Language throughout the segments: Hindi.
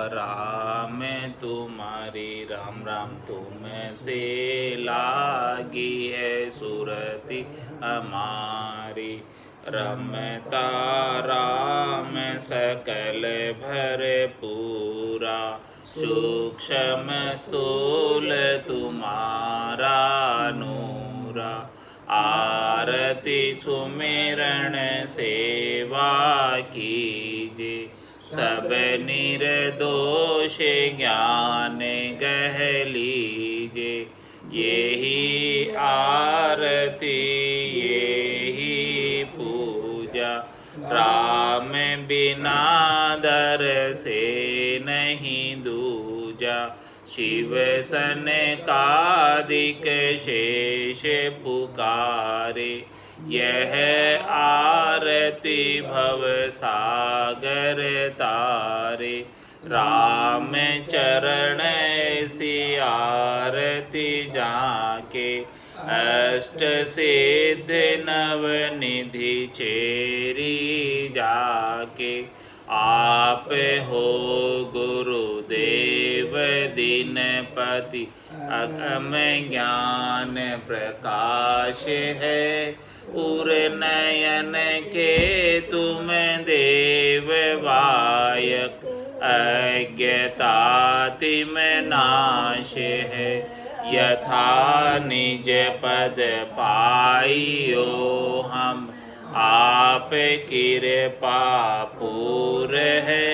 राम तुम्हारी, राम राम तुम से लागी है सुरति हमारी। रमता राम सकल भरपूरा, सूक्ष्म स्थूल तुम्हारा नूरा। आरती सुमिरन सेवा कीजे, सब निर्दोष ज्ञान गह लीजे। यही आरती यही पूजा, राम बिना दर से नहीं दूजा। शिव सनकादिक शेष पुकारे, यह आरती भव सागर तारे। राम चरण ऐसी आरती जाके, अष्ट सिद्ध नव निधि चेरी जाके। आप हो गुरुदेव दीनपति, अगम ज्ञान प्रकाश है। उर नयन के तुम देव वायक, अज्ञता तिम नाश है। यथा निज पद पाइयो हम, आप कृपा पूर है।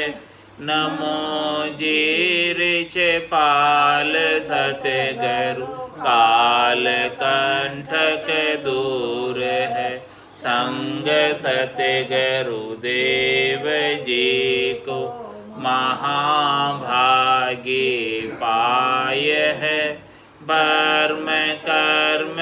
नमो जीरिच पाल सतगुरु, काल कंठक दूर है। संग सतगुरु देव जी को, महाभागी पाय है। बर्म कर्म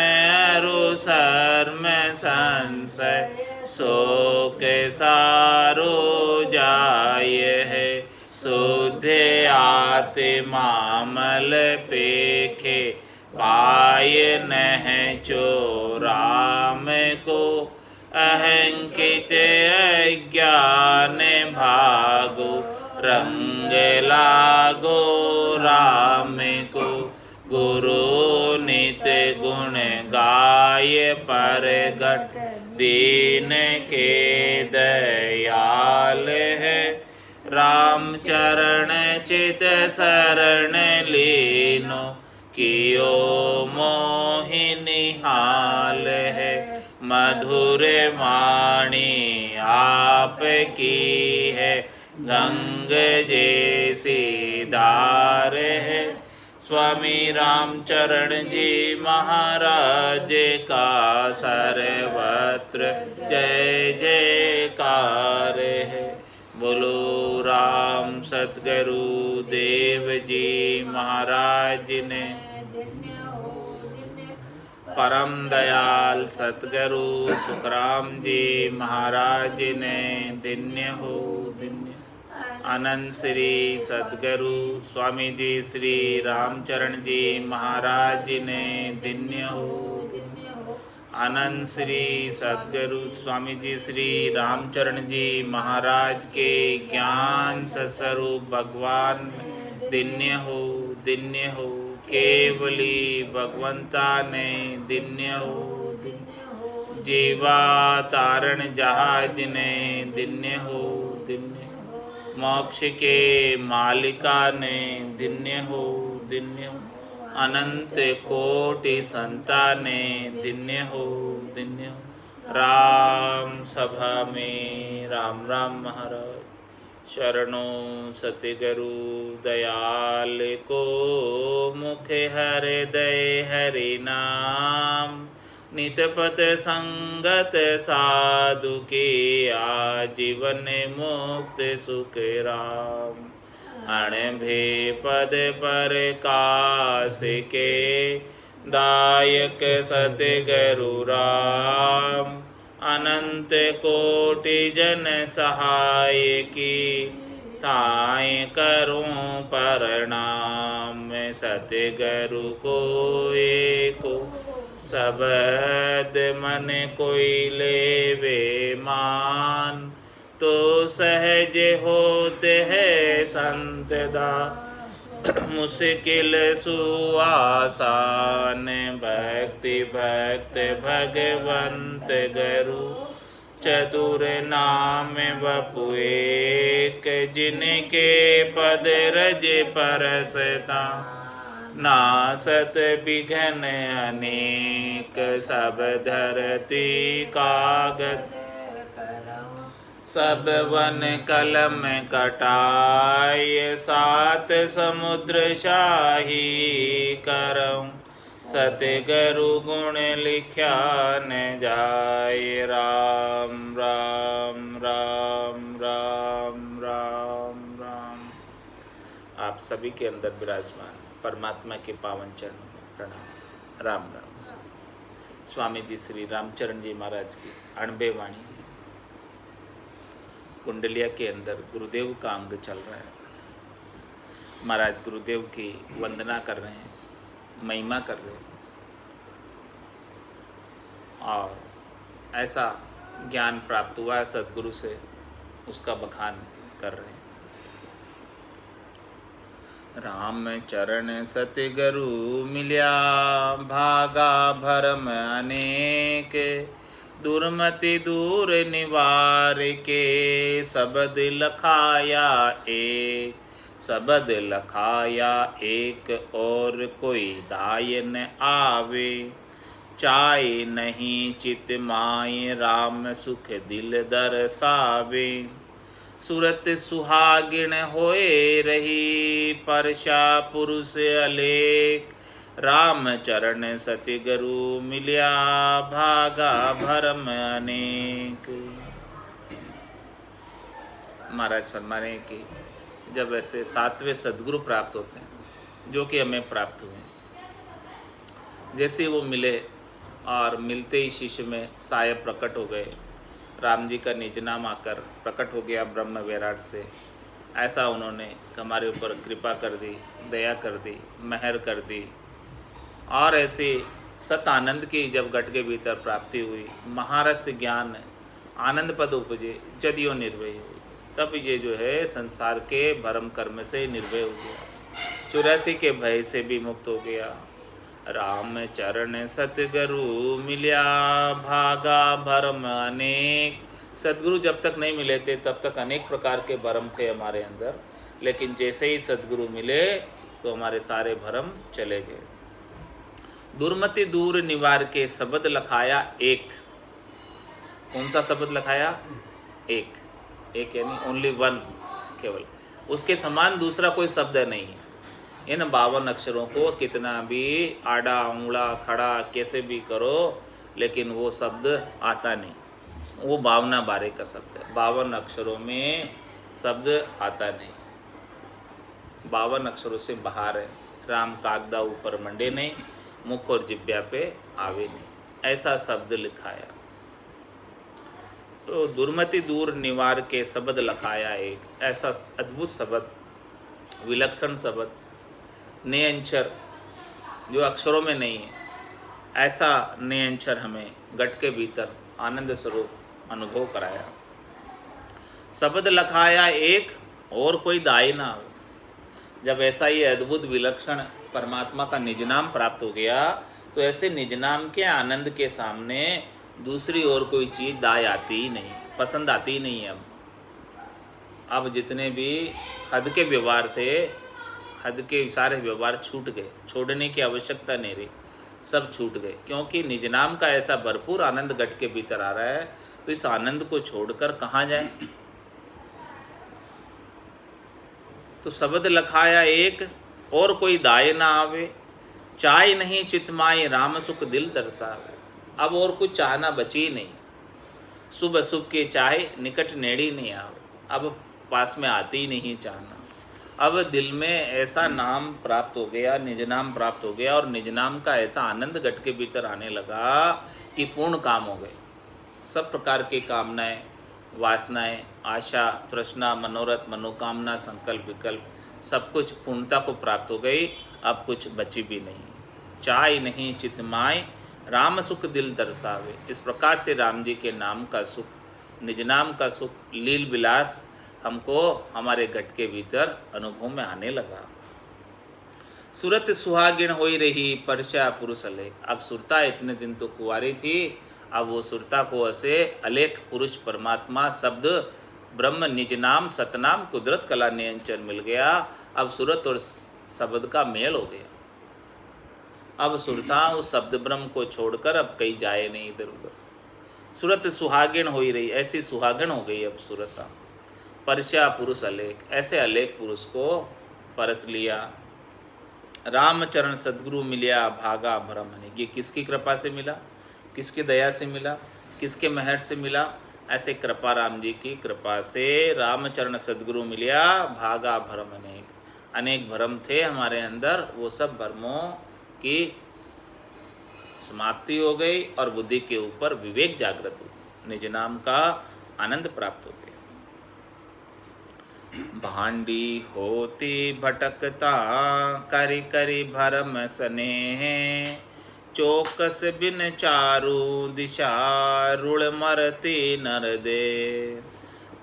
अरुसर्म संशय, शोक सारो जाय है। शुद्ध आत्मा मल पेखे, पाय नह चो राम को। अहंकित अज्ञान भागो, रंग लागो राम को। गुरु नित गुण गाय परगट, दीन के दयाल है। राम चरण चित शरण लीनो, कियो मोहि निहाल है। मधुर वाणी आप की है, गंग जैसी धार है। स्वामी रामचरण जी महाराज का सर्वत्र जय जयकार है। बोलो राम सतगुरु देव जी महाराज ने। परम दयाल सतगुरु सुखराम जी महाराज ने धन्य हो धन्य। अनंत श्री सतगुरु स्वामी जी श्री रामचरण जी महाराज ने धन्य हो। अनंत श्री सतगुरु स्वामी जी श्री रामचरण जी महाराज के ज्ञान स्वरूप भगवान धन्य हो धन्य हो। केवली भगवंता ने धन्य हो। जीवा तारण जहाज ने धन्य हो धन्य। मोक्ष के मालिका ने धन्य हो धन्य हो। अनंत कोटि संताने धन्य हो धन्य हो। राम सभा में राम राम महाराज शरणों सतगुरु दयाल को। मुख हृदय हरि नाम, नितपत संगत साधु की आजीवन मुक्त सुख राम। अणभे पद पर कास के दायक सतगुरु राम। अनंत कोटि जन सहाय की ताय करूं प्रणाम। सतगुरु को एको सबद मन कोई लेवे मान, तो सहज होते हैं संत दास। मुश्किल सुआसान भक्ति भक्त भगवंत गुरु। चतुर नाम वपु एक जिनके पद रज परसता। नासत विघ्न अनेक सब धरती कागद। सब वन कलम कटाय सात समुद्र शाही करऊं। सतगुरु गुण लिख्या न जाय। राम राम राम राम राम राम। आप सभी के अंदर विराजमान परमात्मा के पावन चरणों में प्रणाम। राम राम। स्वामी जी श्री रामचरण जी महाराज की अणबे वाणी कुंडलिया के अंदर गुरुदेव का अंग चल रहा है। महाराज गुरुदेव की वंदना कर रहे हैं, महिमा कर रहे हैं और ऐसा ज्ञान प्राप्त हुआ है सद्गुरु से, उसका बखान कर रहे हैं। राम चरण सतगुरु मिल्या भागा भरम अनेक। दुर्मति दूर निवार के शब्द लखाया एक। शब्द लखाया एक और कोई दाय न आवे। चाय नहीं चित माय राम सुख दिल दरसावे। सुरत सुहागिन होए रही परशा पुरुष अलेख। राम चरण सतगुरु मिल्या भागा भरम अनेक। महाराज फरमाने कि जब ऐसे सातवें सद्गुरु प्राप्त होते हैं जो कि हमें प्राप्त हुए, जैसे वो मिले और मिलते ही शिष्य में साय प्रकट हो गए। राम जी का निज नाम आकर प्रकट हो गया ब्रह्म वैराट से। ऐसा उन्होंने हमारे ऊपर कृपा कर दी, दया कर दी, मेहर कर दी और ऐसे सत आनंद की जब घट के भीतर प्राप्ति हुई, महारस्य ज्ञान आनंद पद उपजे, जदियो निर्भय हुई, तब ये जो है संसार के भरम कर्म से निर्भय हो गया, 84 के भय से भी मुक्त हो गया। राम चरण सतगुरु मिल्या भागा भरम अनेक। सद्गुरु जब तक नहीं मिले थे तब तक अनेक प्रकार के भरम थे हमारे अंदर, लेकिन जैसे ही सद्गुरु मिले तो हमारे सारे भरम चले गए। दुर्मति दूर निवार के शब्द लखाया एक। कौन सा शब्द लखाया? एक। एक यानी ओनली वन, केवल उसके समान दूसरा कोई शब्द नहीं है। इन 52 अक्षरों को कितना भी आड़ा उंगला खड़ा कैसे भी करो, लेकिन वो शब्द आता नहीं। वो 52 बारे का शब्द है, 52 अक्षरों में शब्द आता नहीं, 52 अक्षरों से बाहर है। राम कागदा ऊपर मंडे नहीं, मुख और जिब्या पे आवे नहीं, ऐसा शब्द लिखाया। तो दुर्मति दूर निवार के शब्द लखाया एक, ऐसा अद्भुत शब्द, विलक्षण शब्द, नियंचर जो अक्षरों में नहीं है, ऐसा नियंचर हमें घट के भीतर आनंद स्वरूप अनुभव कराया। शब्द लखाया एक और कोई दाई ना हो। जब ऐसा ये अद्भुत विलक्षण परमात्मा का निज नाम प्राप्त हो गया, तो ऐसे निज नाम के आनंद के सामने दूसरी और कोई चीज़ दाई आती ही नहीं, पसंद आती ही नहीं है। अब जितने भी हद के व्यवहार थे, हद के सारे व्यवहार छूट गए, छोड़ने की आवश्यकता नहीं रही, सब छूट गए, क्योंकि निज नाम का ऐसा भरपूर आनंद घट के भीतर आ रहा है। तो इस आनंद को छोड़कर कहाँ जाए? तो शब्द लखाया एक और कोई दाय ना आवे। चाय नहीं चितमाई राम सुख दिल दर्शावे। अब और कुछ चाहना बची नहीं। शुभ सुख के चाय निकट नेड़ी नहीं आवे, अब पास में आती ही नहीं चाहना। अब दिल में ऐसा नाम प्राप्त हो गया, निज नाम प्राप्त हो गया, और निज नाम का ऐसा आनंद घट के भीतर आने लगा कि पूर्ण काम हो गए। सब प्रकार की कामनाएं, वासनाएं, आशा, तृष्णा, मनोरथ, मनोकामना, संकल्प, विकल्प, सब कुछ पूर्णता को प्राप्त हो गई। अब कुछ बची भी नहीं। चाय नहीं चितमाय राम सुख दिल दर्शावे। इस प्रकार से राम जी के नाम का सुख निज नाम का सुख लील विलास हमको हमारे घट के भीतर अनुभव में आने लगा। सुरत सुहागिन होई रही परशा पुरुष अलेख। अब सुरता इतने दिन तो कुंवारी थी, अब वो सुरता को ऐसे अलेख पुरुष परमात्मा शब्द ब्रह्म निज नाम सतनाम कुदरत कला नियंचन मिल गया। अब सुरत और शब्द का मेल हो गया। अब सुरता उस शब्द ब्रह्म को छोड़कर अब कहीं जाए नहीं इधर उधर। सुरत सुहागिन हो ही रही, ऐसी सुहागिन हो गई अब सुरता। परशा पुरुष अलेख, ऐसे अलेख पुरुष को परस लिया। रामचरण सदगुरु मिलिया भागा भरम हनि। ये किसकी कृपा से मिला, किसकी दया से मिला, किसके मेहर से मिला? ऐसे कृपा राम जी की कृपा से रामचरण सदगुरु मिलिया भागा भरम अनेक। अनेक भ्रम थे हमारे अंदर, वो सब भ्रमों की समाप्ति हो गई और बुद्धि के ऊपर विवेक जागृत हो गई। निज नाम का आनंद प्राप्त हो गया। भांडी होती भटकता करि करि भरम स्नेह। चौकस बिन चारु दिशा रुण मरती नर दे।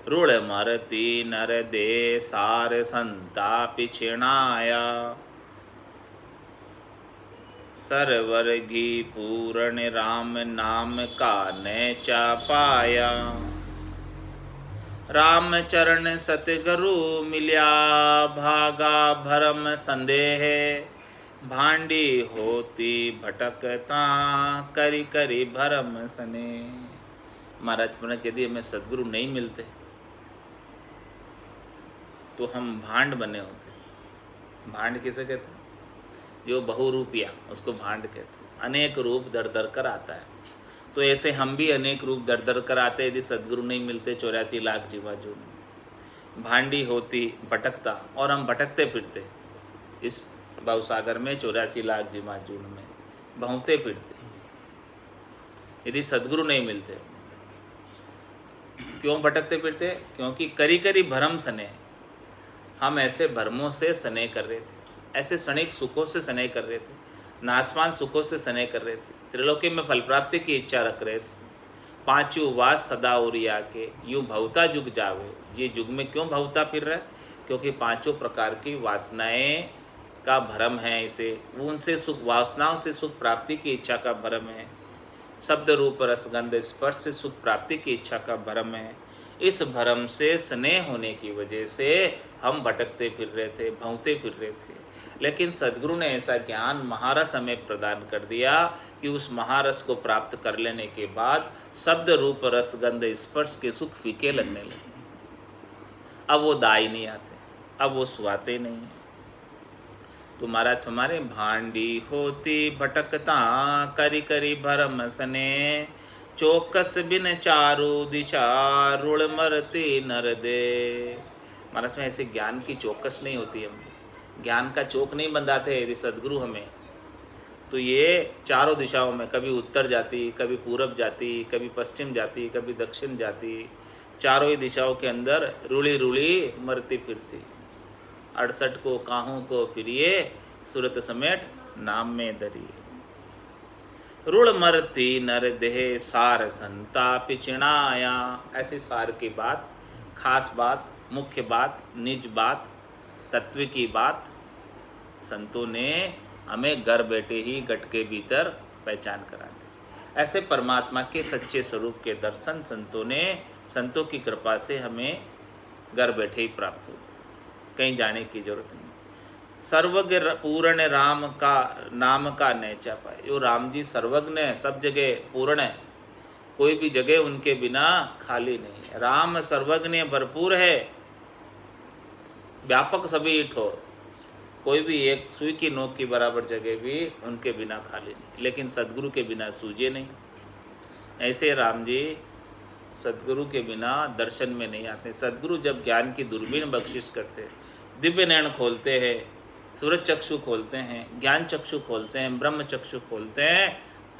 रुण मरती नर दे सार संतापि छिणाया। सरवर्गी पूर्ण राम नाम का नैचा पाया। राम चरण सतगुरु मिल्या भागा भरम संदेह। भांडी होती भटकता करि करि भरम सने। महाराज पुनः यदि हमें सदगुरु नहीं मिलते तो हम भांड बने होते। भांड किसे कहते हैं? जो बहुरूपिया, उसको भांड कहते हैं। अनेक रूप दर दर कर आता है। तो ऐसे हम भी अनेक रूप दर दर कर आते यदि सदगुरु नहीं मिलते 84 लाख जीवाजू में। भांडी होती भटकता, और हम भटकते फिरते इस भवसागर में 84 लाख जीवाजून में भौंकते फिरते यदि सदगुरु नहीं मिलते। क्यों भटकते फिरते? क्योंकि करी करी भरम सने, हम ऐसे भरमों से स्नेह कर रहे थे, ऐसे क्षणिक सुखों से स्नेह कर रहे थे, नासमान सुखों से स्नेह कर रहे थे, त्रिलोकी में फल प्राप्ति की इच्छा रख रहे थे। पांचों वास सदा उरिया के यूँ भवता जुग जावे। ये युग में क्यों भवता फिर रहा है? क्योंकि पांचों प्रकार की वासनाएं का भ्रम है इसे, उनसे सुख, वासनाओं से सुख प्राप्ति की इच्छा का भ्रम है। शब्द रूप रसगंध स्पर्श से सुख प्राप्ति की इच्छा का भ्रम है। इस भ्रम से स्नेह होने की वजह से हम भटकते फिर रहे थे, भौंकते फिर रहे थे। लेकिन सदगुरु ने ऐसा ज्ञान महारस हमें प्रदान कर दिया कि उस महारस को प्राप्त कर लेने के बाद शब्द रूप रसगंध स्पर्श के सुख फीके लगने लगे। अब वो दाई नहीं आते, अब वो सुहाते नहीं हैं। तो महाराज हमारे भांडी होती भटकता करी करी भरम सने। चौकस बिन चारु दिशा रुण मरती नर दे। महाराज में ऐसे ज्ञान की चौकस नहीं होती, हम ज्ञान का चौक नहीं बंधाते यदि सदगुरु हमें, तो ये चारों दिशाओं में कभी उत्तर जाती, कभी पूरब जाती, कभी पश्चिम जाती, कभी दक्षिण जाती, चारों ही दिशाओं के अंदर रुली रुली मरती फिरती। 68 को काहों को फिरिए सूरत समेट नाम में दरिए। रुण मरती नर देह सार संतापि चिणाया। ऐसी सार की बात, खास बात, मुख्य बात, निज बात, तत्व की बात संतों ने हमें घर बैठे ही घट के भीतर पहचान करा दी। ऐसे परमात्मा के सच्चे स्वरूप के दर्शन संतों की कृपा से हमें घर बैठे ही प्राप्त हो, कहीं जाने की जरूरत नहीं। सर्वज्ञ पूर्ण राम का नाम का नैचा पाए। जो राम जी सर्वज्ञ है, सब जगह पूर्ण है, कोई भी जगह उनके बिना खाली नहीं है। राम सर्वज्ञ भरपूर है, व्यापक सभी ठोर, कोई भी एक सुई की नोक की बराबर जगह भी उनके बिना खाली नहीं। लेकिन सदगुरु के बिना सूझे नहीं। ऐसे राम जी सदगुरु के बिना दर्शन में नहीं आते। सदगुरु जब ज्ञान की दूरबीन बख्शिश करते हैं, दिव्य नयन खोलते हैं, सूरज चक्षु खोलते हैं, ज्ञान चक्षु खोलते हैं, ब्रह्म चक्षु खोलते हैं,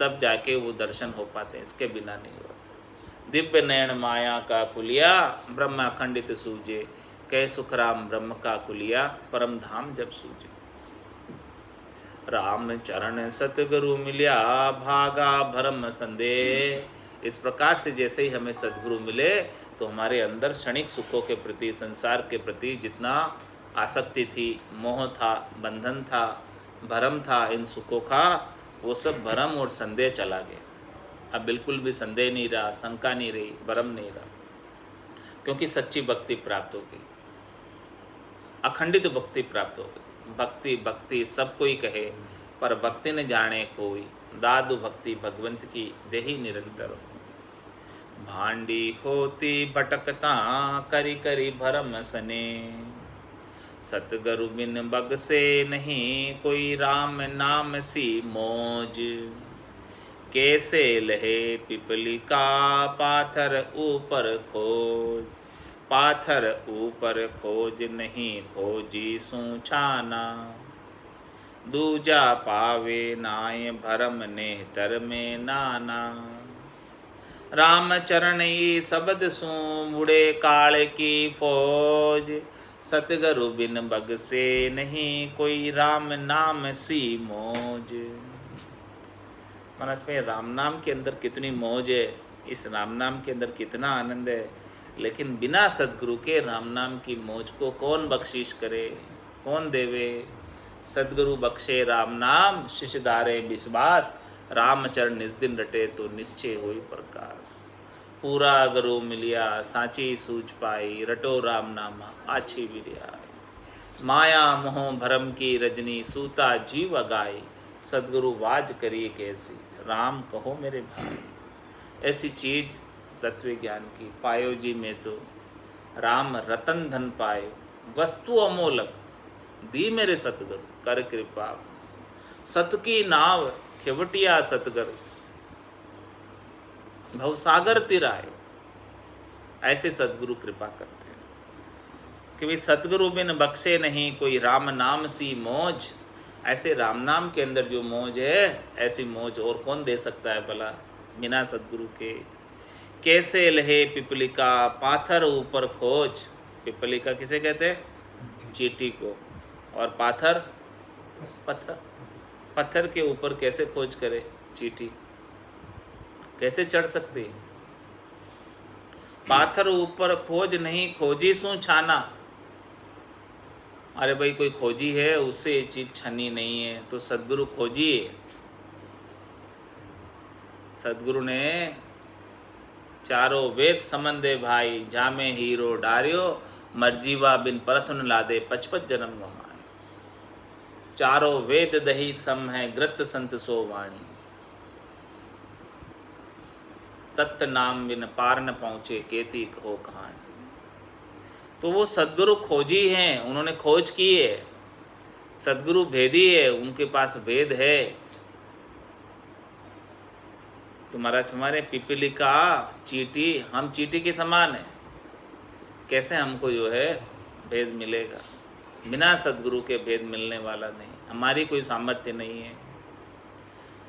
तब जाके वो दर्शन हो पाते हैं, इसके बिना नहीं होते। दिव्य नयन माया का खुलिया ब्रह्म अखंडित सूझे। कह सुखराम ब्रह्म का खुलिया परम धाम जब सूझे। राम चरण सतगुरु मिलिया भागा भरम संदेह। इस प्रकार से जैसे ही हमें सद्गुरु मिले तो हमारे अंदर क्षणिक सुखों के प्रति, संसार के प्रति जितना आसक्ति थी, मोह था, बंधन था, भरम था इन सुखों का, वो सब भरम और संदेह चला गया। अब बिल्कुल भी संदेह नहीं रहा, शंका नहीं रही, भरम नहीं रहा, क्योंकि सच्ची भक्ति प्राप्त हो गई, अखंडित भक्ति प्राप्त हो गई। भक्ति भक्ति सब कोई कहे, पर भक्ति न जाने कोई, दादु भक्ति भगवंत की देही निरंतर। भांडी होती भटकता करी करी भरम सने, सतगुरु बिन बग से नहीं कोई राम नाम सी मौज। कैसे लहे पिपली का पाथर ऊपर खोज, पाथर ऊपर खोज नहीं खोजी सूछाना। दूजा पावे नाय भरम नेतर में नाना, राम चरण ये शब्द सू मुड़े काल की फौज। सतगुरु बिन बग से नहीं कोई राम नाम सी मौज। महाराज में राम नाम के अंदर कितनी मौज है, इस राम नाम के अंदर कितना आनंद है, लेकिन बिना सद्गुरु के राम नाम की मौज को कौन बख्शिश करे, कौन देवे। सद्गुरु बख्शे राम नाम, शिष्य धारे विश्वास, रामचरण निज दिन रटे तो निश्चय हुई प्रकाश। पूरा गुरु मिलिया साची सूझ पाई, रटो राम नामा आछी विरियाई। माया मोह भरम की रजनी सूता जीव अगाई, सद्गुरु वाज करिए कैसी, राम कहो मेरे भाई। ऐसी चीज तत्व ज्ञान की पायो जी में तो, राम रतन धन पाए वस्तु अमोलक, दी मेरे सतगुरु कर कृपा। सत की नाव खेवटिया सतगुरु, भवसागर तिराए। ऐसे सतगुरु कृपा करते हैं कि भाई सतगुरु बिन बख्शे नहीं कोई राम नाम सी मौज। ऐसे राम नाम के अंदर जो मौज है, ऐसी मौज और कौन दे सकता है भला बिना सतगुरु के। कैसे लहे पिपलिका पाथर ऊपर खोज। पिपलिका किसे कहते हैं? चींटी को। और पाथर पत्थर, पत्थर के ऊपर कैसे खोज करे चींटी, कैसे चढ़ सकती है। पाथर ऊपर खोज नहीं खोजी सू छाना। अरे भाई कोई खोजी है, उससे ये चीज छनी नहीं है, तो सद्गुरु खोजी है। सद्गुरु ने चारों वेद समंदे भाई, जामे हीरो डारियो, मर्जीवा बिन परथुन लादे 55 जन्म गमाए। चारों वेद दही सम है ग्रत संत सो वाणी, तत्त नाम बिन पार न पहुँचे केती कहो कहानी। तो वो सद्गुरु खोजी हैं, उन्होंने खोज की है। सद्गुरु भेदी है, उनके पास भेद है। तो महाराज हमारे पिपलिका चींटी, हम चींटी के समान है, कैसे हमको जो है भेद मिलेगा। बिना सद्गुरु के भेद मिलने वाला नहीं, हमारी कोई सामर्थ्य नहीं है।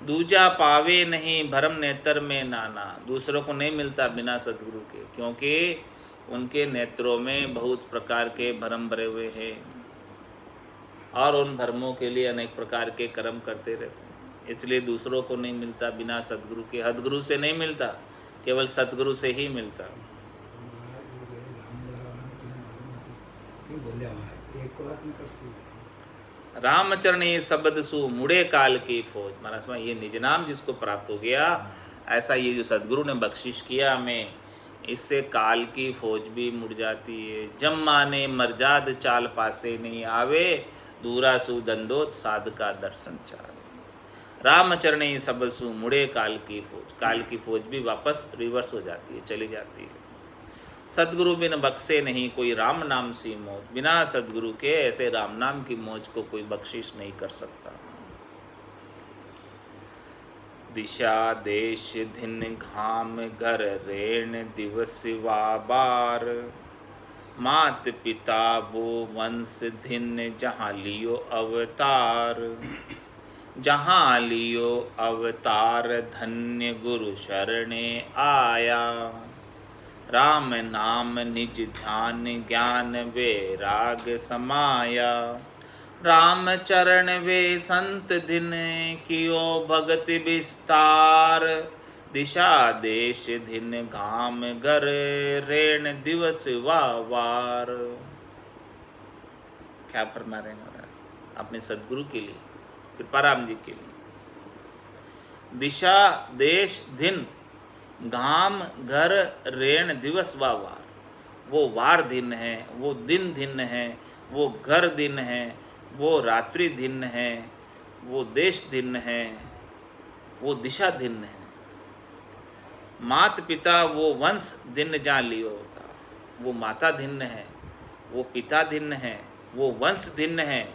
दूजा पावे नहीं भरम नेत्र में नाना, दूसरों को नहीं मिलता बिना सद्गुरु के, क्योंकि उनके नेत्रों में बहुत प्रकार के भरम भरे हुए हैं और उन भरमों के लिए अनेक प्रकार के कर्म करते रहते हैं। इसलिए दूसरों को नहीं मिलता बिना सद्गुरु के। सद्गुरु से नहीं मिलता, केवल सद्गुरु से ही मिलता। रामचरण ये शब्द सु मुड़े काल की फौज। महाराज ये निज नाम जिसको प्राप्त हो गया, ऐसा ये जो सद्गुरु ने बख्शिश किया हमें, इससे काल की फौज भी मुड़ जाती है। जम माने मर्जाद चाल पासे नहीं आवे, दूरा सु दंदोत साध का दर्शन चाल। रामचरण ये शब्द सु मुड़े काल की फौज, काल की फौज भी वापस रिवर्स हो जाती है, चली जाती है। सद्गुरु बिन बख्शे नहीं कोई राम नाम सी मौज। बिना सद्गुरु के ऐसे राम नाम की मौज को कोई बख्शिश नहीं कर सकता। दिशा देश धिन घाम घर रेण दिवस वा बार, मात पिता वो वंश धिन जहाँ लियो अवतार। जहाँ लियो अवतार धन्य गुरु शरणे आया, राम नाम निज ध्यान ज्ञान वैराग समाया। राम चरण वे संत दिन कियो भगति विस्तार, दिशा देश धिन घाम घर रेण दिवस वार। क्या फरमा रहे हैं महाराज अपने सदगुरु के लिए, कृपाराम जी के लिए। दिशा देश दिन घाम घर रेण दिवस वार। वो वार दिन है, वो दिन दिन है, वो घर दिन है, वो रात्रि दिन है, वो देश दिन है, वो दिशा दिन है। मात पिता वो वंश दिन जा लियो होता। वो माता धिन्न है, वो पिता धिन्न है, वो वंश धिन्न है,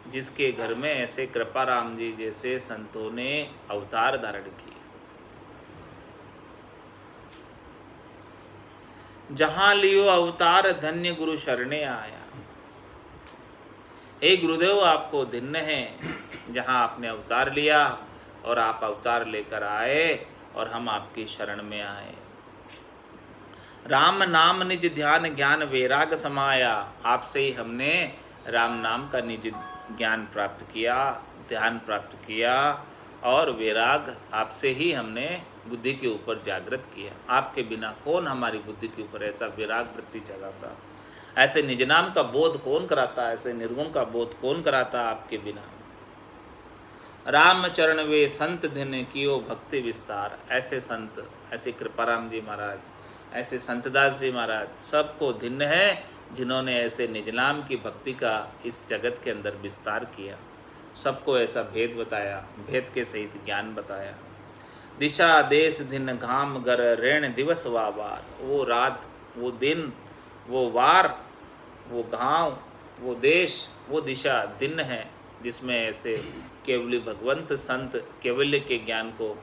जिसके घर में ऐसे कृपाराम जी जैसे संतों ने अवतार धारण किए। जहां लियो अवतार धन्य गुरु शरणे आया। हे गुरुदेव, आपको धन्य है जहां आपने अवतार लिया और आप अवतार लेकर आए और हम आपकी शरण में आए। राम नाम निज ध्यान ज्ञान वैराग समाया। आपसे ही हमने राम नाम का निज ज्ञान प्राप्त किया, ध्यान प्राप्त किया और वैराग आपसे ही हमने बुद्धि के ऊपर जागृत किया। आपके बिना कौन हमारी बुद्धि के ऊपर ऐसा वैराग वृत्ति जगाता, ऐसे निज नाम का बोध कौन कराता, ऐसे निर्गुण का बोध कौन कराता आपके बिना। राम चरण वे संत धिन कियो भक्ति विस्तार। ऐसे संत, ऐसे कृपाराम जी महाराज, ऐसे संतदास जी महाराज सबको धिन्न है जिन्होंने ऐसे निज नाम की भक्ति का इस जगत के अंदर विस्तार किया। सबको ऐसा भेद बताया, भेद के सहित ज्ञान बताया। दिशा देश दिन घाम गर ऋण दिवस वार। वो रात, वो दिन, वो वार, वो गांव, वो देश, वो दिशा दिन है जिसमें ऐसे केवली भगवंत संत केवल्य के ज्ञान को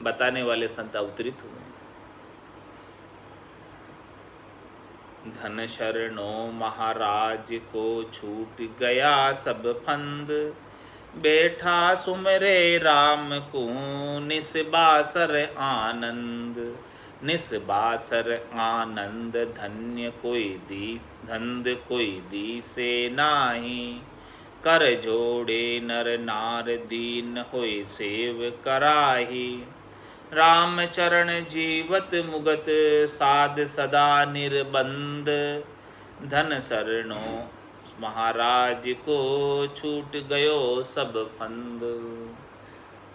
बताने वाले संत अवतरित हुए। धन शरणों महाराज को छूट गया सब फंद। बैठा सुमरे राम को निस्बासर आनंद। निस्बासर आनंद धन्य कोई दी, धन्य कोई दी से नाही। कर जोड़े नर नार दीन होय सेव कराही। राम चरण जीवत मुगत साध सदा निर्बंध। धन शरणो महाराज को छूट गयो सब फंद।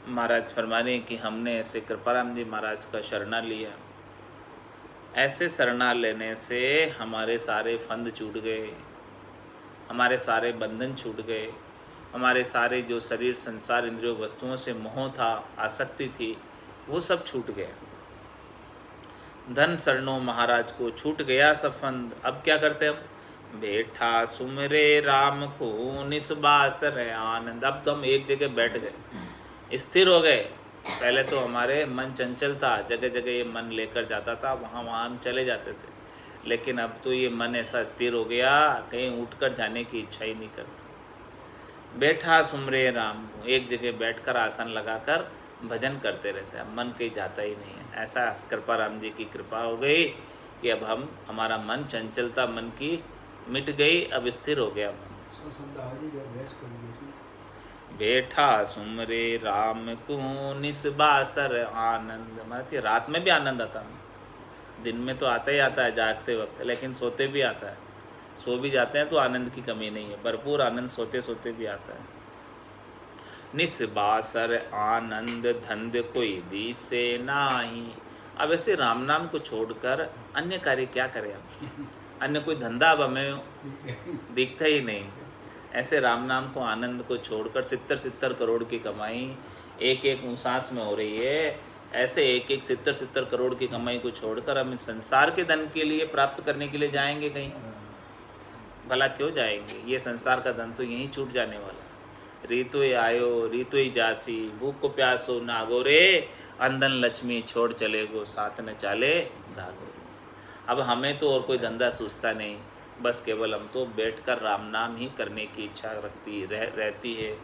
महाराज फरमाने कि हमने ऐसे कृपाराम जी महाराज का शरणा लिया। ऐसे शरणा लेने से हमारे सारे फंद छूट गए, हमारे सारे बंधन छूट गए, हमारे सारे जो शरीर संसार इंद्रियों वस्तुओं से मोह था, आसक्ति थी, वो सब छूट गया। धन शरणों महाराज को छूट गया सब फंद। अब क्या करते हम? बैठा सुमरे राम को निस्बासर आनंद। अब तो हम एक जगह बैठ गए, स्थिर हो गए। पहले तो हमारे मन चंचल था, जगह जगह ये मन लेकर जाता था, वहाँ हम चले जाते थे। लेकिन अब तो ये मन ऐसा स्थिर हो गया, कहीं उठकर जाने की इच्छा ही नहीं करता। बैठा सुमरे राम को, एक जगह बैठकर आसन लगाकर भजन करते रहते हैं, मन कहीं जाता ही नहीं है। ऐसा कृपाराम जी की कृपा हो गई कि अब हम, हमारा मन चंचलता मन की मिट गई, अब स्थिर हो गया मन। बैठा सुमरे राम को निस्बासर आनंद। मतलब रात में भी आनंद आता है, दिन में तो आता ही आता है जागते वक्त, लेकिन सोते भी आता है। सो भी जाते हैं तो आनंद की कमी नहीं है, भरपूर आनंद सोते सोते भी आता है। निस्बासर आनंद धंध कोई दी से नाही। अब ऐसे राम नाम को छोड़कर अन्य कार्य क्या करें हम? अन्य कोई धंधा अब हमें दिखता ही नहीं। ऐसे राम नाम को, आनंद को छोड़कर 70 करोड़ की कमाई एक एक सांस में हो रही है। ऐसे एक 70 करोड़ की कमाई को छोड़कर हम इस संसार के धन के लिए, प्राप्त करने के लिए जाएंगे कहीं? भला क्यों जाएंगे? ये संसार का धन तो यहीं छूट जाने वाला। रीतो आयो रीतो ही जासी, भूख को प्यासो नागो रे। अंधन लक्ष्मी छोड़ चले गो, साथ न चाले धागो। अब हमें तो और कोई धंधा सूझता नहीं, बस केवल हम तो बैठकर राम नाम ही करने की इच्छा रहती है।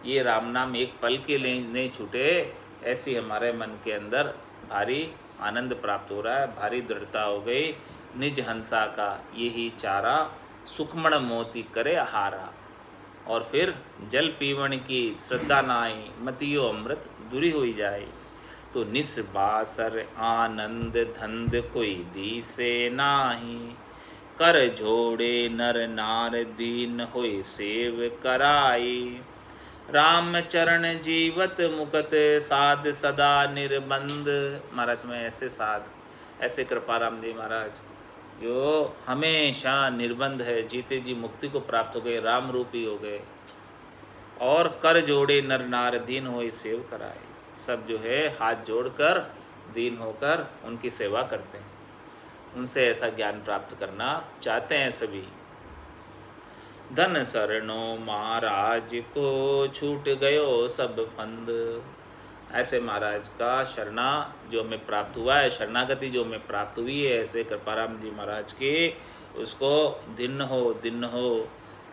ये राम नाम एक पल के लिए नहीं छूटे, ऐसी हमारे मन के अंदर भारी आनंद प्राप्त हो रहा है, भारी दृढ़ता हो गई। निज हंसा का यही चारा, सुखमण मोती करे आहारा। और फिर जल पीवण की श्रद्धा नाई, मतियो अमृत दूरी हुई जाए। तो निस्बासर आनंद धंध कोई दीसे नाही। कर जोड़े नर नार दीन होय सेव कराई। राम चरण जीवत मुकत साध सदा निर्बंध। महाराज में ऐसे साध, ऐसे कृपाराम जी महाराज जो हमेशा निर्बंध है, जीते जी मुक्ति को प्राप्त हो गए, राम रूपी हो गए। और कर जोड़े नर नार दीन होय सेव कराए, सब जो है हाथ जोड़कर दीन होकर उनकी सेवा करते हैं। उनसे ऐसा ज्ञान प्राप्त करना चाहते हैं सभी। धन शरणो महाराज को छूट गयो सब फंद। ऐसे महाराज का शरणा जो हमें प्राप्त हुआ है, शरणागति जो हमें प्राप्त हुई है, ऐसे कृपाराम जी महाराज की, उसको दिन हो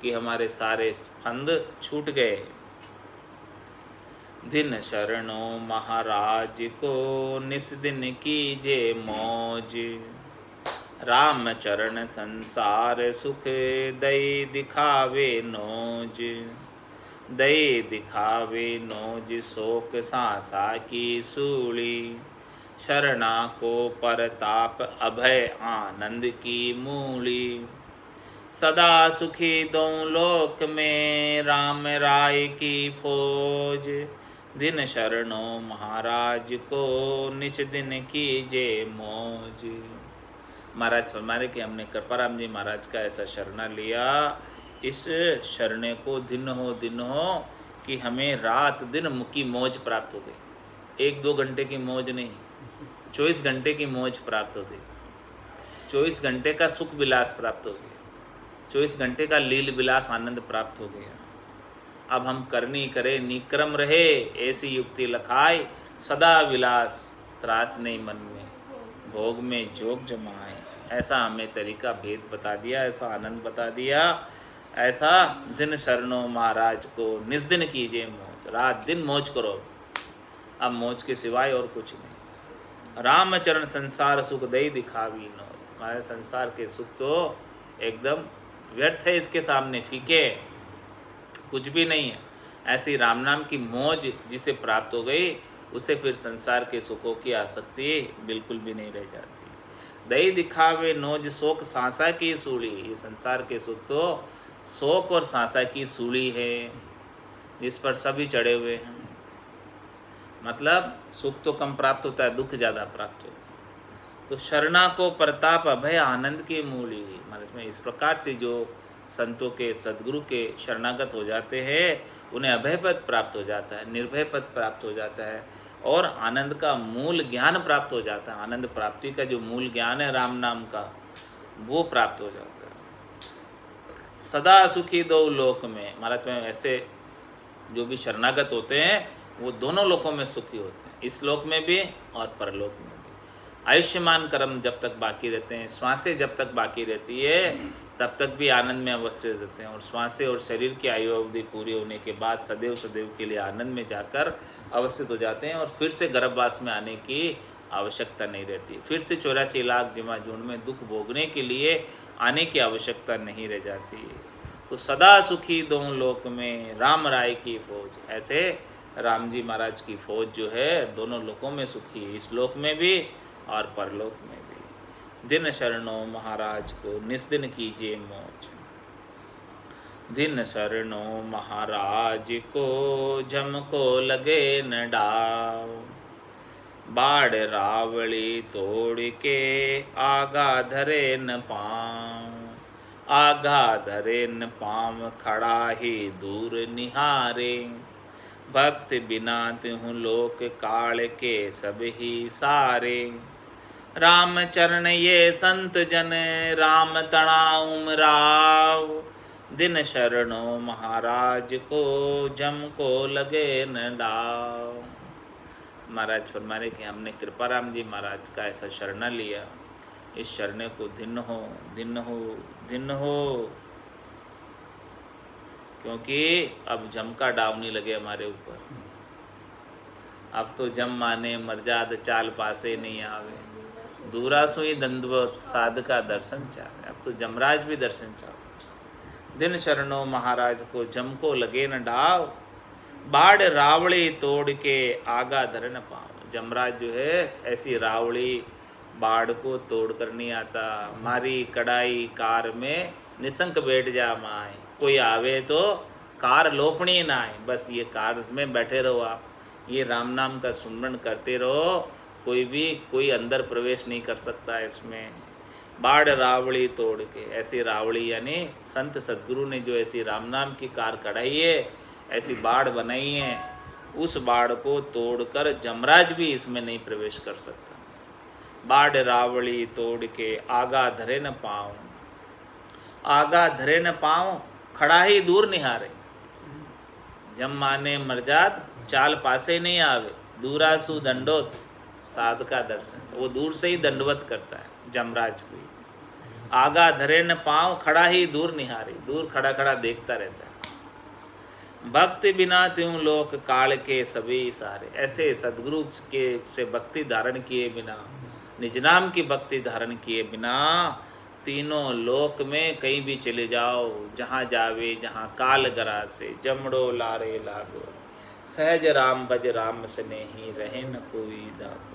कि हमारे सारे फंद छूट गए। दिन शरणो महाराज को निस दिन कीजे मौज। राम चरण संसार सुख दई दिखावे नोज। दई दिखावे नोज शोक सांसा की सूली। शरणा को परताप अभय आनंद की मूली। सदा सुखी दो लोक में राम राय की फौज। दिन शरणो महाराज को निच दिन कीजे मौज। महाराज फरमाने कि हमने कृपाराम जी महाराज का ऐसा शरणा लिया, इस शरणे को दिन हो कि हमें रात दिन की मौज प्राप्त हो गई। 1-2 घंटे की मौज नहीं, 24 घंटे की मौज प्राप्त हो गई। 24 घंटे का सुख विलास प्राप्त हो गया, 24 घंटे का लील विलास आनंद प्राप्त हो गया। अब हम करनी करे निक्रम रहे, ऐसी युक्ति लखाए। सदा विलास त्रास नहीं मन में, भोग में जोग जमाए। ऐसा हमें तरीका भेद बता दिया, ऐसा आनंद बता दिया। ऐसा दिन शरणों महाराज को निस्दिन कीजिए मौज। रात दिन मौज करो, अब मौज के सिवाय और कुछ नहीं। रामचरण संसार सुख दई दिखावी नौज। हमारे संसार के सुख तो एकदम व्यर्थ है, इसके सामने फीके, कुछ भी नहीं है। ऐसी राम नाम की मौज जिसे प्राप्त हो गई, उसे फिर संसार के सुखों की आसक्ति बिल्कुल भी नहीं रह जाती। दई दिखावे नोज शोक सांसा की सूली। ये संसार के सुख तो शोक और सांसा की सूली है, जिस पर सभी चढ़े हुए हैं। मतलब सुख तो कम प्राप्त होता है, दुख ज़्यादा प्राप्त होता है। तो शरणा को प्रताप अभय आनंद की मूली। मतलब इस प्रकार से जो संतों के सद्गुरु के शरणागत हो जाते हैं, उन्हें अभय पद प्राप्त हो जाता है, निर्भय पद प्राप्त हो जाता है, और आनंद का मूल ज्ञान प्राप्त हो जाता है। आनंद प्राप्ति का जो मूल ज्ञान है राम नाम का, वो प्राप्त हो जाता है। सदा सुखी दो लोक में। महाराज में ऐसे जो भी शरणागत होते हैं, वो दोनों लोकों में सुखी होते हैं, इस लोक में भी और परलोक में भी। आयुष्मान कर्म जब तक बाकी रहते हैं, श्वासें जब तक बाकी रहती है, तब तक भी आनंद में अवस्थित रहते हैं। और श्वासें और शरीर की आयु अवधि पूरी होने के बाद सदैव के लिए आनंद में जाकर अवस्थित हो जाते हैं, और फिर से गर्भवास में आने की आवश्यकता नहीं रहती। फिर से 84 लाख जिमा जून में दुख भोगने के लिए आने की आवश्यकता नहीं रह जाती। तो सदा सुखी दो लोक में राम राय की फौज। ऐसे राम जी महाराज की फौज जो है दोनों लोकों में सुखी है, इस लोक में भी और परलोक में भी। दिन शरणों महाराज को निस्दिन कीजिए मौज। दिन शरणों महाराज को झमको लगे न डाव। बाढ़ रावड़ी तोड़ के आगा धरे न पाँव। आगा धरे न पाँव खड़ा ही दूर निहारे। भक्त बिना त्यों लोक काल के सब ही सारे। राम चरण ये संत जन राम तना उमराव। दिन शरणों महाराज को झमको लगे न डाव। महाराज फरमाने कि हमने कृपाराम जी महाराज का ऐसा शरणा लिया, इस शरणे को दिन हो दिन हो दिन हो, क्योंकि अब जम का डाव नहीं लगे हमारे ऊपर। अब तो जम माने मर्जाद चाल पासे नहीं आवे। दूरा सुई दंदव साध का दर्शन चाहे। अब तो जमराज भी दर्शन चाहो। दिन शरणों महाराज को जम को लगे न डाव। बाढ़ रावड़ी तोड़ के आगा धर न पाओ। जमराज जो है ऐसी रावड़ी बाढ़ को तोड़ कर नहीं आता। मारी कड़ाई कार में निशंक बैठ जा माए, कोई आवे तो कार लोफनी ना आए। बस ये कार में बैठे रहो आप, ये राम नाम का सुमरण करते रहो, कोई अंदर प्रवेश नहीं कर सकता इसमें। बाढ़ रावड़ी तोड़ के, ऐसी रावड़ी यानी संत सदगुरु ने जो ऐसी राम नाम की कार कढ़ाई है, ऐसी बाढ़ बनाई है, उस बाढ़ को तोड़कर जमराज भी इसमें नहीं प्रवेश कर सकता। बाढ़ रावड़ी तोड़ के आगा धरे न पाऊँ, आगा धरे न पाऊँ खड़ा ही दूर निहारे। जम माने मरजाद चाल पासे नहीं आवे, दूरासु दंडोत साध का दर्शन। वो दूर से ही दंडवत करता है जमराज को। आगा धरे न पाँव खड़ा ही दूर निहारे, दूर खड़ा खड़ा देखता रहता है। भक्ति बिना त्यों लोक काल के सभी सारे। ऐसे सदगुरु के से भक्ति धारण किए बिना, निज नाम की भक्ति धारण किए बिना, तीनों लोक में कहीं भी चले जाओ, जहाँ जावे जहाँ काल गरा से, जमड़ो लारे लागो, सहज राम भज राम स्नेही, रहे न कोई दागो।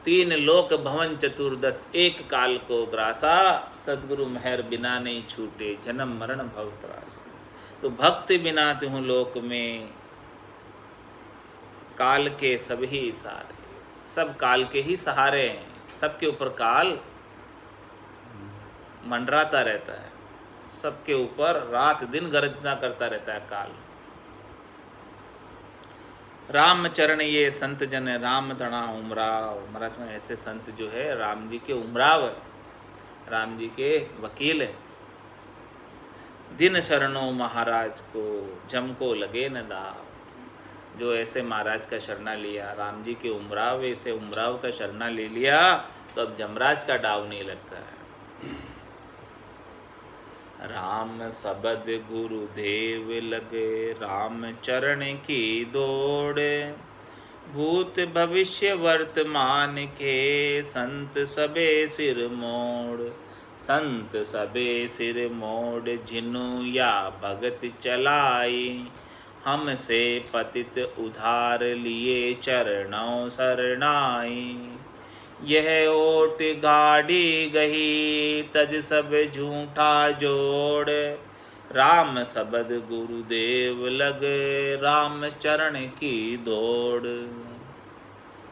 तीन लोक भवन चतुर्दश एक काल को ग्रासा, सदगुरु मेहर बिना नहीं छूटे, जन्म मरण भव त्रास। तो भक्ति बिना त्यों लोक में काल के सभी सारे, सब काल के ही सहारे हैं, सबके ऊपर काल मंडराता रहता है, सबके ऊपर रात दिन गर्जना करता रहता है काल। राम चरण ये संत जन राम तणा उमराव। महाराज में ऐसे संत जो है राम जी के उमराव है, राम जी के वकील है। दिन शरणों महाराज को जम को लगे न दाव। जो ऐसे महाराज का शरणा लिया, राम जी के उमराव, ऐसे उमराव का शरणा ले लिया, तो अब जमराज का डाव नहीं लगता है। राम सबद गुरुदेव लगे, राम चरण की दौड़, भूत भविष्य वर्तमान के संत सबे सिर मोड़। संत सबे सिर मोड़ जिनु या भगत चलाई, हमसे पतित उधार लिए चरणों शरणाई। यह ओट गाड़ी गही तज सब झूठा जोड़, राम सबद गुरुदेव लग राम चरण की दौड़।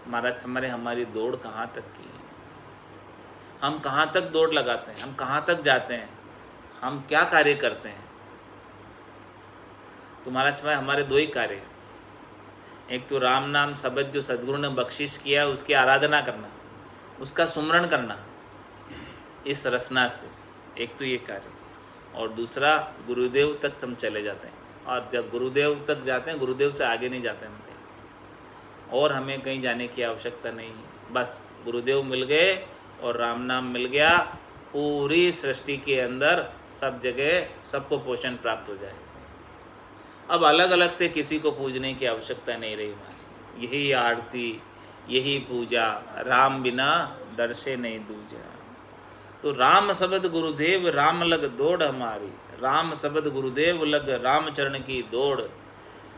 महाराज हमारी दौड़ कहाँ तक की है? हम कहाँ तक दौड़ लगाते हैं? हम कहाँ तक जाते हैं? हम क्या कार्य करते हैं? तो महाराज हमारे दो ही कार्य हैं। एक तो राम नाम शब्द जो सदगुरु ने बख्शिश किया उसकी आराधना करना, उसका सुमरण करना इस रसना से, एक तो ये कार्य। और दूसरा गुरुदेव तक हम चले जाते हैं, और जब गुरुदेव तक जाते हैं गुरुदेव से आगे नहीं जाते हम कहीं, और हमें कहीं जाने की आवश्यकता नहीं है। बस गुरुदेव मिल गए और राम नाम मिल गया, पूरी सृष्टि के अंदर सब जगह सबको पोषण प्राप्त हो जाए। अब अलग अलग से किसी को पूजने की आवश्यकता नहीं रही। यही आरती, यही पूजा, राम बिना दर्शे नहीं दूजा। तो राम शब्द गुरुदेव राम लग दौड़ हमारी, राम शब्द गुरुदेव लग राम चरण की दौड़।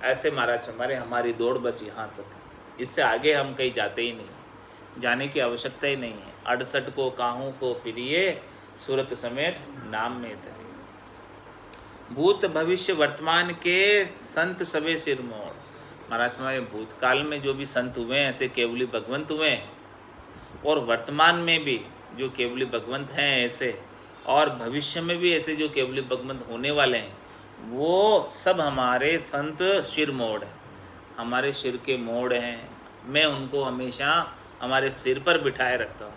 ऐसे महाराज हमारी दौड़ बस यहाँ तक, इससे आगे हम कहीं जाते ही नहीं, जाने की आवश्यकता ही नहीं है। 68 को काहू को फिरिए, सूरत समेत नाम में धरे। भूत भविष्य वर्तमान के संत सबे सिर मोड़। महाराज हमारे भूतकाल में जो भी संत हुए हैं ऐसे केवली भगवंत हुए हैं, और वर्तमान में भी जो केवली भगवंत हैं ऐसे, और भविष्य में भी ऐसे जो केवली भगवंत होने वाले हैं, वो सब हमारे संत सिर मोड़ हैं, हमारे सिर के मोड़ हैं। मैं उनको हमेशा हमारे सिर पर बिठाए रखता हूँ।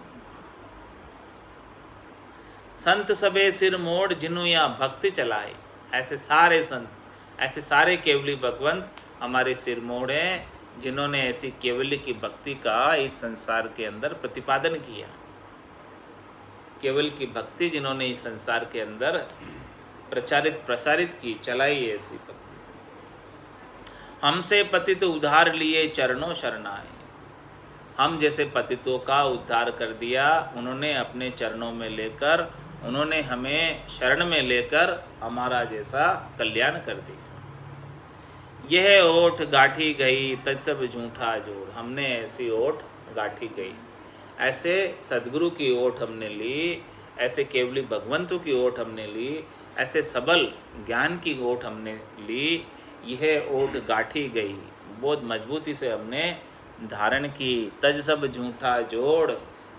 संत सबे सिर मोड़ जिन्हों या भक्ति चलाए। ऐसे सारे संत, ऐसे सारे केवली भगवंत हमारे सिर मोड़ हैं, जिन्होंने ऐसी केवल्य की भक्ति का इस संसार के अंदर प्रतिपादन किया। केवल की भक्ति जिन्होंने इस संसार के अंदर प्रसारित की, चलाई ऐसी भक्ति। हमसे पतित उद्धार लिए चरणों शरणाए। हम जैसे पतितों का उद्धार कर दिया, उन्होंने अपने चरणों में लेकर, उन्होंने हमें शरण में लेकर हमारा जैसा कल्याण कर दिया। यह ओठ गाठी गई तज सब झूठा जोड़। हमने ऐसी ओठ गाठी गई, ऐसे सदगुरु की ओठ हमने ली, ऐसे केवली भगवंतों की ओठ हमने ली, ऐसे सबल ज्ञान की ओठ हमने ली। यह ओठ गाठी गई, बहुत मजबूती से हमने धारण की। तज सब झूठा जोड़,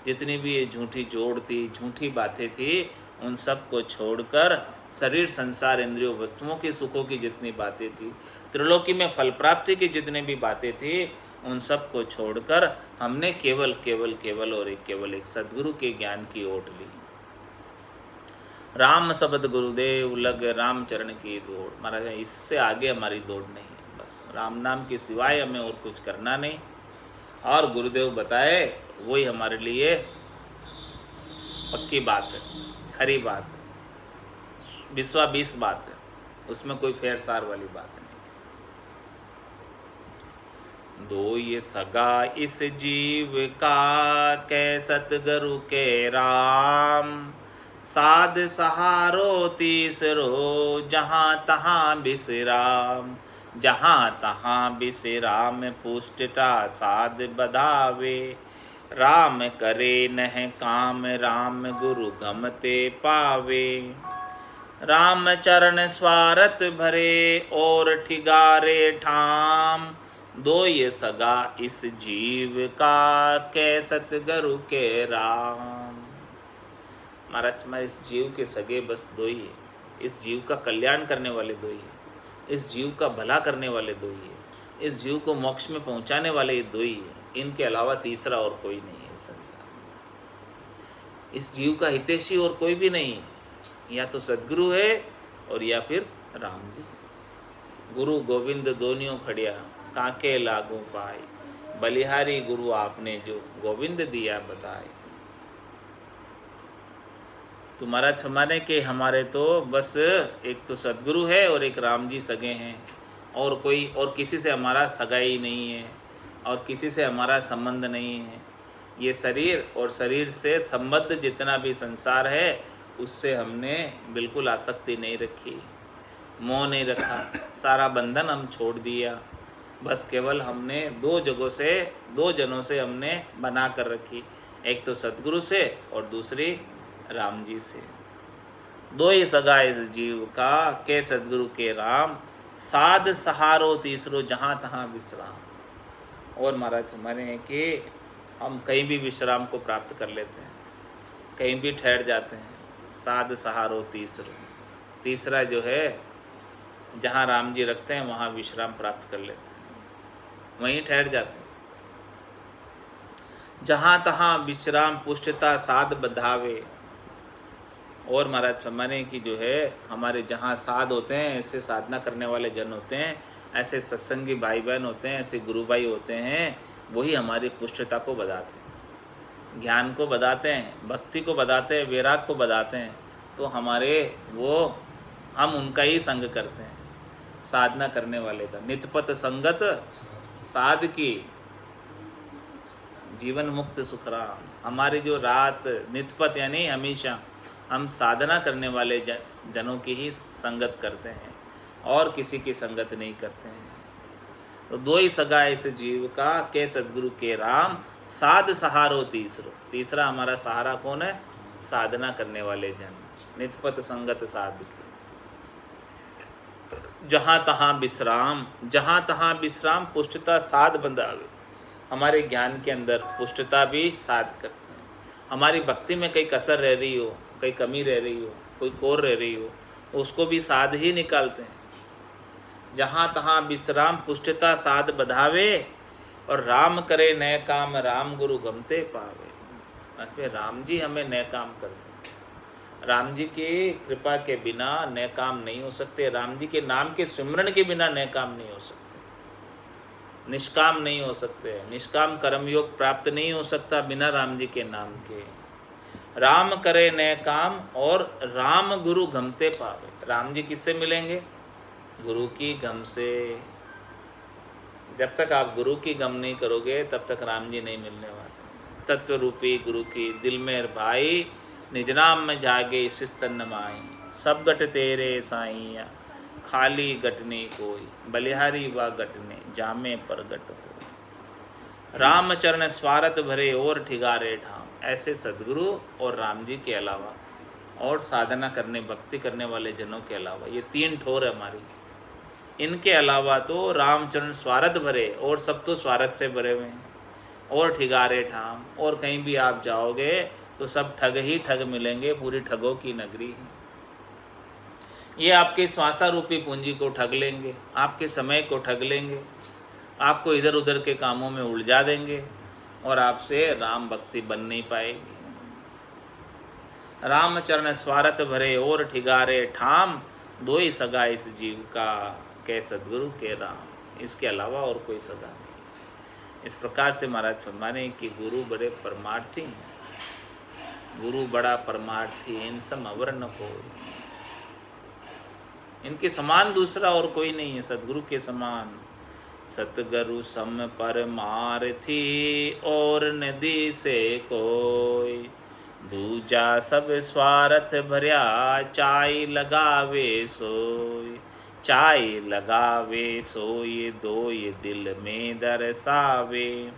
जितनी भी ये झूठी जोड़ थी, झूठी बातें थी, उन सब को छोड़कर शरीर संसार इंद्रियों वस्तुओं की सुखों की जितनी बातें थी, त्रिलोकी में फल प्राप्ति की जितनी भी बातें थी, उन सब को छोड़कर हमने केवल केवल केवल और केवल एक सद्गुरु के ज्ञान की ओट ली। राम शब्द गुरुदेव लग राम चरण की दौड़। महाराज इससे आगे हमारी दौड़ नहीं है, बस राम नाम के सिवाय हमें और कुछ करना नहीं, और गुरुदेव बताए वही हमारे लिए पक्की बात है, खरी बात है, बिस्वा 20 बात है, उसमें कोई फेर सार वाली बात नहीं। दो ये सगा इस जीव का कै सतगुरु के राम, साध सहारो तीसरो जहाँ तहाँ विश्राम। जहाँ तहाँ विश्राम पुष्टता साध बधावे, राम करे नह काम राम गुरु गमते पावे। राम चरण स्वारथ भरे और ठिगारे ठाम, दो ये सगा इस जीव का कै सतगुरु के राम। महाराज मैं इस जीव के सगे बस दो ही है, इस जीव का कल्याण करने वाले दो ही है, इस जीव का भला करने वाले दो ही है, इस जीव को मोक्ष में पहुंचाने वाले ये दो ही है, इनके अलावा तीसरा और कोई नहीं है संसार में। इस जीव का हितैषी और कोई भी नहीं है, या तो सदगुरु है और या फिर राम जी। गुरु गोविंद दोनियों खड़िया काके लागू पाए, बलिहारी गुरु आपने जो गोविंद दिया बताए। तुम्हारा छमाने के हमारे तो बस एक तो सदगुरु है और एक राम जी सगे हैं, और कोई और किसी से हमारा सगाई नहीं है, और किसी से हमारा संबंध नहीं है। ये शरीर और शरीर से संबद्ध जितना भी संसार है, उससे हमने बिल्कुल आसक्ति नहीं रखी, मोह नहीं रखा, सारा बंधन हम छोड़ दिया। बस केवल हमने दो जगहों से, दो जनों से हमने बना कर रखी, एक तो सदगुरु से और दूसरी राम जी से। दो ही सगा इस जीव का के सदगुरु के राम, साध सहारो तीसरो जहाँ तहाँ विश्राम। और महाराज माने कि हम कहीं भी विश्राम को प्राप्त कर लेते हैं, कहीं भी ठहर जाते हैं। साध सहारो तीसरो, तीसरा जो है जहाँ राम जी रखते हैं वहाँ विश्राम प्राप्त कर लेते हैं, वहीं ठहर जाते हैं। जहाँ तहाँ विश्राम पुष्टता साध बधावे। और महाराज माने कि जो है हमारे जहाँ साध होते हैं, ऐसे साधना करने वाले जन होते हैं, ऐसे सत्संगी भाई बहन होते हैं, ऐसे गुरु भाई होते हैं, वही हमारी पुष्टता को बढ़ाते हैं, ज्ञान को बढ़ाते हैं, भक्ति को बढ़ाते हैं, वैराग को बढ़ाते हैं। तो हमारे वो हम उनका ही संग करते हैं, साधना करने वाले का। नितपत संगत साध की जीवन मुक्त सुखराम। हमारी जो रात नितपत यानी हमेशा हम साधना करने वाले जनों की ही संगत करते हैं, और किसी की संगत नहीं करते हैं। तो दो ही सगा इस जीव का के सदगुरु के राम, साध सहारो तीसरो। तीसरा हमारा सहारा कौन है? साधना करने वाले जन, नितपत संगत साध के। जहाँ तहाँ विश्राम, जहाँ तहाँ विश्राम पुष्टता साध बंधावे। हमारे ज्ञान के अंदर पुष्टता भी साध करते हैं। हमारी भक्ति में कहीं कसर रह रही हो, कहीं कमी रह रही हो, कोई कोर रह रही हो, तो उसको भी साध ही निकालते हैं। जहाँ तहाँ विश्राम पुष्टता साध बधावे, और राम करे नए काम राम गुरु गमते पावे। राम जी हमें नए काम करते हैं। राम जी की कृपा के बिना नए काम नहीं हो सकते, राम जी के नाम के सिमरन के बिना नए काम नहीं हो सकते, निष्काम नहीं हो सकते, निष्काम कर्मयोग प्राप्त नहीं हो सकता बिना राम जी के नाम के। राम करे नए काम और राम गुरु गमते पावे। राम जी किससे मिलेंगे? गुरु की गम से। जब तक आप गुरु की गम नहीं करोगे तब तक राम जी नहीं मिलने वाले। तत्व रूपी गुरु की दिल में भाई, निज नाम में जागे शिस्तन माई, सब गट तेरे साईया। खाली गटने कोई, बलिहारी व गटने जामे पर गट हो। रामचरण स्वार्थ भरे और ठिगारे ठाम। ऐसे सदगुरु और राम जी के अलावा और साधना करने भक्ति करने वाले जनों के अलावा, ये 3 ठोर है हमारी, इनके अलावा तो रामचरण स्वार्थ भरे, और सब तो स्वार्थ से भरे हुए हैं, और ठिगारे ठाम, और कहीं भी आप जाओगे तो सब ठग ही ठग मिलेंगे, पूरी ठगों की नगरी है। ये आपके श्वासा रूपी पूंजी को ठग लेंगे, आपके समय को ठग लेंगे, आपको इधर उधर के कामों में उलझा देंगे, और आपसे राम भक्ति बन नहीं पाएगी। रामचरण स्वार्थ भरे और ठिगारे ठाम, दो ही सगा इस जीव का, कह सदगुरु के राम। इसके अलावा और कोई सगा नहीं। इस प्रकार से महाराज फरमाने कि गुरु बड़े परमार्थी हैं, गुरु बड़ा परमार्थी, इन सम अवर न कोई। इनके समान दूसरा और कोई नहीं है, सदगुरु के समान। सतगुरु सम परमार्थी और नदी से कोई, दूजा सब स्वार्थ भर्या चाय लगावे सोई। चाय लगावे सोई दोय दिल में दरसावे।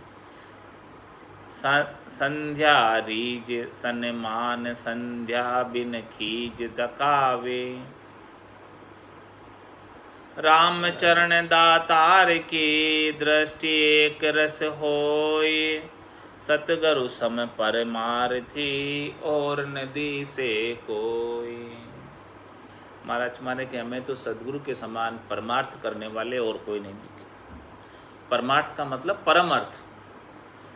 संध्या रीज सन्मान संध्या बिन खीज दकावे। रामचरण दातार की दृष्टि एक रस होय। सतगुरु सम परमार्थी और नदी से कोई। महाराज माने कि हमें तो सदगुरु के समान परमार्थ करने वाले और कोई नहीं दिखे। परमार्थ का मतलब परम अर्थ,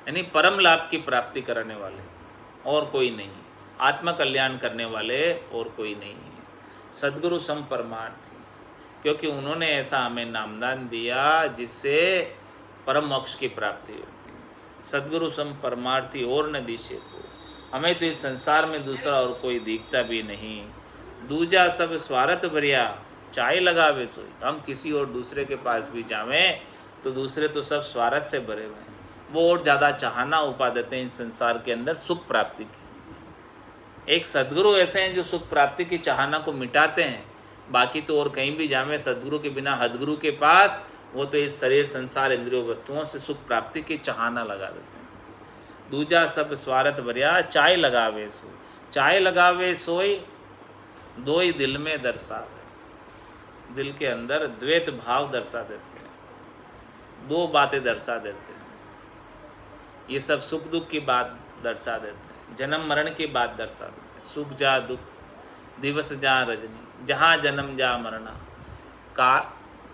यानी परम लाभ की प्राप्ति कराने वाले और कोई नहीं है। आत्म कल्याण करने वाले और कोई नहीं है। सदगुरु सम परमार्थी, क्योंकि उन्होंने ऐसा हमें नामदान दिया जिससे परम मोक्ष की प्राप्ति होती है। सदगुरु सम परमार्थी और न दिशे को। हमें तो इस संसार में दूसरा और कोई दिखता भी नहीं। दूजा सब स्वार्थ भरिया चाय लगावे सोई। हम किसी और दूसरे के पास भी जावें तो दूसरे तो सब स्वार्थ से भरे हुए हैं, वो और ज़्यादा चाहना उपा देते हैं इस संसार के अंदर सुख प्राप्ति की। एक सदगुरु ऐसे हैं जो सुख प्राप्ति की चाहना को मिटाते हैं। बाकी तो और कहीं भी जावें सदगुरु के बिना हदगुरु के पास, वो तो इस शरीर संसार इंद्रियों वस्तुओं से सुख प्राप्ति की चाहना लगा देते हैं। दूजा सब स्वार्थ भरिया चाय लगावे सोई। चाय लगावे सोई दो ही दिल में दर्शावे। दिल के अंदर द्वैत भाव दर्शा देते हैं, दो बातें दर्शा देते हैं। ये सब सुख दुख की बात दर्शा देते हैं, जन्म मरण की बात दर्शा देते हैं। सुख जा दुख, दिवस जा रजनी, जहाँ जन्म जा मरना। का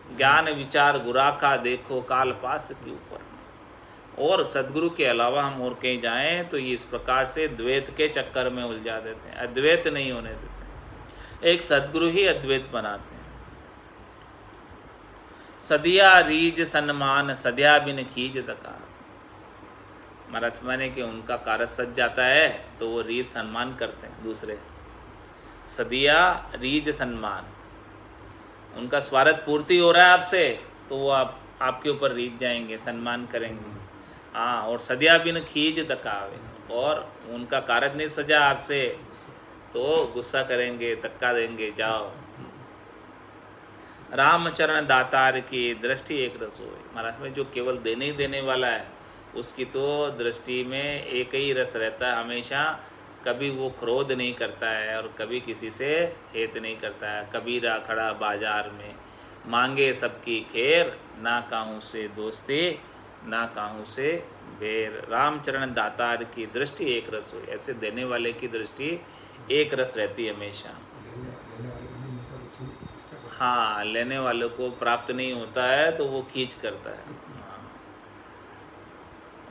ज्ञान विचार गुरा का देखो, काल पास के ऊपर। और सदगुरु के अलावा हम और कहीं जाएं तो ये इस प्रकार से द्वैत के चक्कर में उलझा देते हैं, अद्वैत नहीं होने देते। एक सदगुरु ही अद्वैत बनाते हैं। सदिया रीज सन्मान सदिया बिन खीज दका। महाराज माने कि उनका कार्य सज जाता है तो वो रीज सम्मान करते हैं दूसरे। सदिया रीज सम्मान, उनका स्वार्थ पूर्ति हो रहा है आपसे तो वो आपके ऊपर रीझ जाएंगे, सम्मान करेंगे। हाँ, और सदिया बिन खींच दकावे, और उनका कारज नहीं सजा आपसे तो गुस्सा करेंगे, धक्का देंगे, जाओ। रामचरण दातार की दृष्टि एक रस होए। महाराज में जो केवल देने ही देने वाला है उसकी तो दृष्टि में एक ही रस रहता है हमेशा। कभी वो क्रोध नहीं करता है और कभी किसी से हेत नहीं करता है। कबीरा खड़ा बाजार में मांगे सबकी खैर, ना काहू से दोस्ती ना काहू से बेर। रामचरण दातार की दृष्टि एक रस हो। ऐसे देने वाले की दृष्टि एक रस रहती है हमेशा। हाँ, लेने वालों को प्राप्त नहीं होता है तो वो खींच करता है,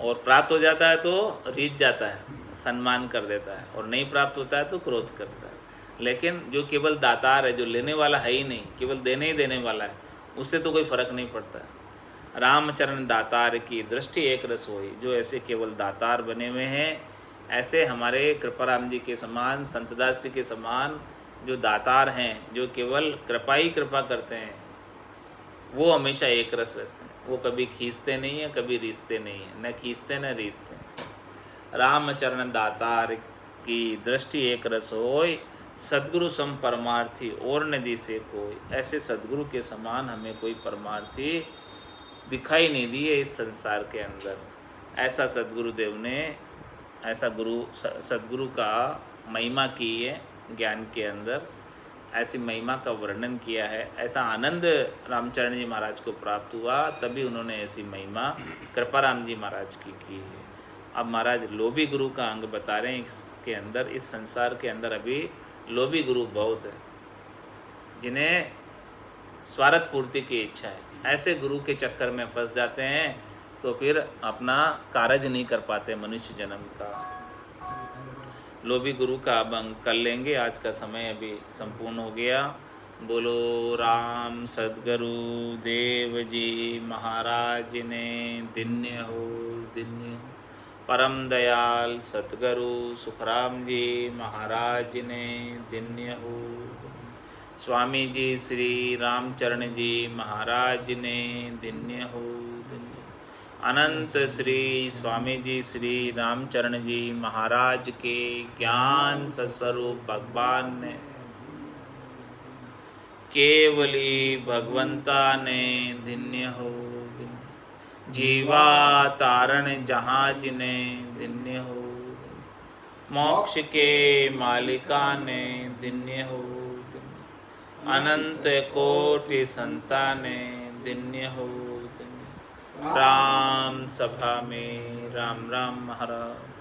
और प्राप्त हो जाता है तो रीझ जाता है, सम्मान कर देता है, और नहीं प्राप्त होता है तो क्रोध करता है। लेकिन जो केवल दातार है, जो लेने वाला है ही नहीं, केवल देने ही देने वाला है, उससे तो कोई फर्क नहीं पड़ता है। रामचरण दातार की दृष्टि एक रस होई। जो ऐसे केवल दातार बने हुए हैं, ऐसे हमारे कृपाराम जी के समान, संतदास जी के समान जो दातार हैं, जो केवल कृपा ही कृपा करते हैं, वो हमेशा एक रस रहते हैं। वो कभी खींचते नहीं हैं, कभी रीझते नहीं हैं, न खींचते न रीझते। रामचरण दातार की दृष्टि एक रस होय, सद्गुरु सम परमार्थी और नदी से कोई, ऐसे सद्गुरु के समान हमें कोई परमार्थी दिखाई नहीं दिए इस संसार के अंदर। ऐसा सद्गुरुदेव ने, ऐसा सद्गुरु का महिमा की है ज्ञान के अंदर, ऐसी महिमा का वर्णन किया है। ऐसा आनंद रामचरण जी महाराज को प्राप्त हुआ, तभी उन्होंने ऐसी महिमा कृपाराम जी महाराज की है। अब महाराज लोभी गुरु का अंग बता रहे हैं इसके अंदर। इस संसार के अंदर अभी लोभी गुरु बहुत है, जिन्हें स्वार्थ पूर्ति की इच्छा है। ऐसे गुरु के चक्कर में फंस जाते हैं तो फिर अपना कार्य नहीं कर पाते मनुष्य जन्म का। लोभी गुरु का अब अंग कर लेंगे। आज का समय अभी संपूर्ण हो गया। बोलो राम सद्गुरु देव जी महाराज ने धन्य हो, धन्य हो। परम दयाल सद्गुरु सुखराम जी महाराज ने धन्य हो। स्वामी जी श्री रामचरण जी महाराज ने धन्य हो, धन्य। अनंत श्री स्वामी जी श्री रामचरण जी महाराज के ज्ञान सस्वरूप भगवान ने, केवली भगवंता ने धन्य हो, धन्य। जीवा तारण जहाज ने धन्य हो, मोक्ष के मालिका ने धन्य हो, अनंत कोटि संताने धन्य हो, धन्य। राम सभा में राम राम महाराज।